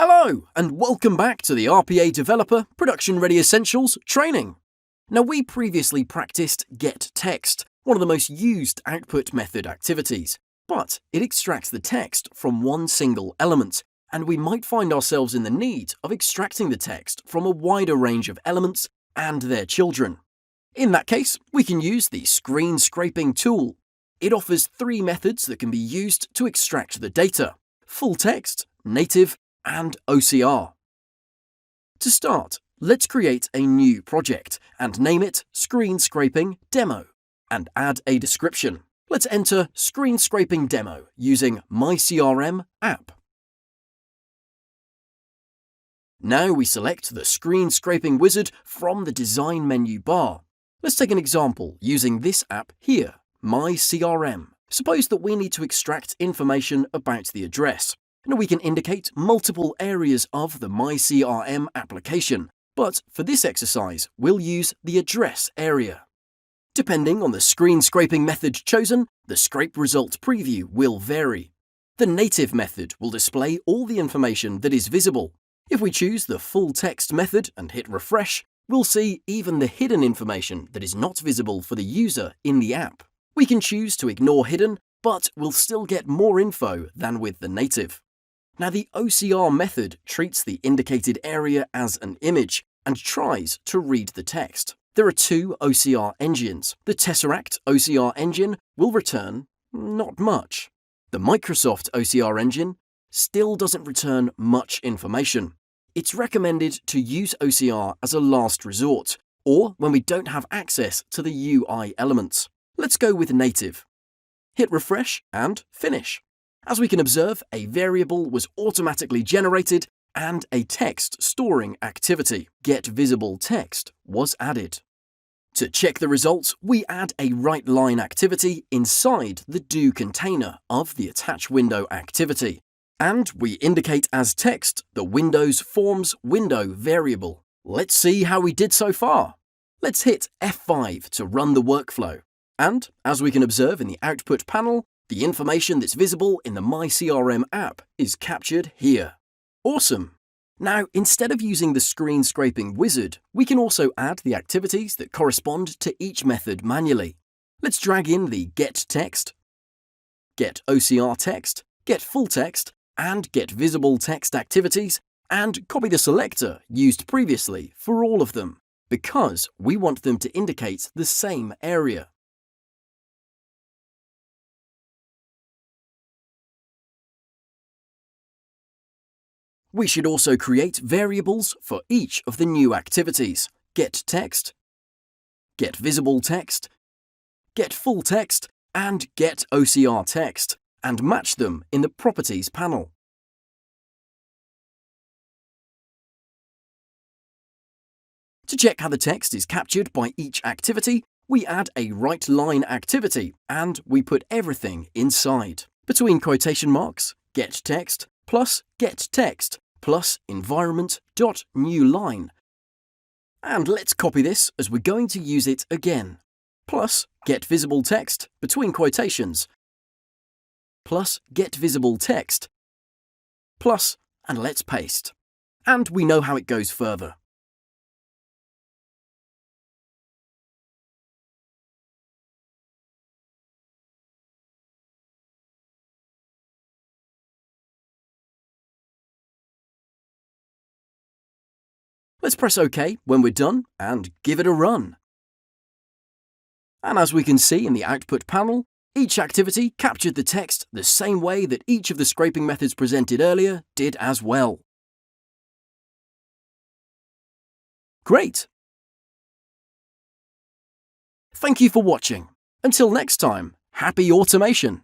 Hello, and welcome back to the RPA Developer Production Ready Essentials training. Now, we previously practiced getText, one of the most used output method activities, but it extracts the text from one single element, and we might find ourselves in the need of extracting the text from a wider range of elements and their children. In that case, we can use the screen scraping tool. It offers three methods that can be used to extract the data: full text, native, and OCR. To start, let's create a new project and name it Screen Scraping Demo and add a description. Let's enter Screen Scraping Demo using MyCRM app. Now we select the Screen Scraping wizard from the design menu bar. Let's take an example using this app here, MyCRM. Suppose that we need to extract information about the address. Now we can indicate multiple areas of the MyCRM application, but for this exercise, we'll use the address area. Depending on the screen scraping method chosen, the scrape result preview will vary. The native method will display all the information that is visible. If we choose the full text method and hit refresh, we'll see even the hidden information that is not visible for the user in the app. We can choose to ignore hidden, but we'll still get more info than with the native. Now, the OCR method treats the indicated area as an image and tries to read the text. There are two OCR engines. The Tesseract OCR engine will return not much. The Microsoft OCR engine still doesn't return much information. It's recommended to use OCR as a last resort, or when we don't have access to the UI elements. Let's go with native. Hit refresh and finish. As we can observe, a variable was automatically generated and a text storing activity, getVisibleText, was added. To check the results, we add a WriteLine activity inside the do container of the attach window activity, and we indicate as text the Windows Forms window variable. Let's see how we did so far. Let's hit F5 to run the workflow, and as we can observe in the output panel, the information that's visible in the MyCRM app is captured here. Awesome! Now, instead of using the screen scraping wizard, we can also add the activities that correspond to each method manually. Let's drag in the getText, getOCRText, getFullText, and getVisibleText activities, and copy the selector used previously for all of them, because we want them to indicate the same area. We should also create variables for each of the new activities: getText, getVisibleText, getFullText, and getOCRText, and match them in the Properties panel. To check how the text is captured by each activity, we add a WriteLine activity, and we put everything inside. Between quotation marks, getText plus getText plus environment.newline. And let's copy this as we're going to use it again. Plus getVisibleText between quotations plus getVisibleText plus, and let's paste. And we know how it goes further. Let's press OK when we're done and give it a run. And as we can see in the output panel, each activity captured the text the same way that each of the scraping methods presented earlier did as well. Great! Thank you for watching. Until next time, happy automation!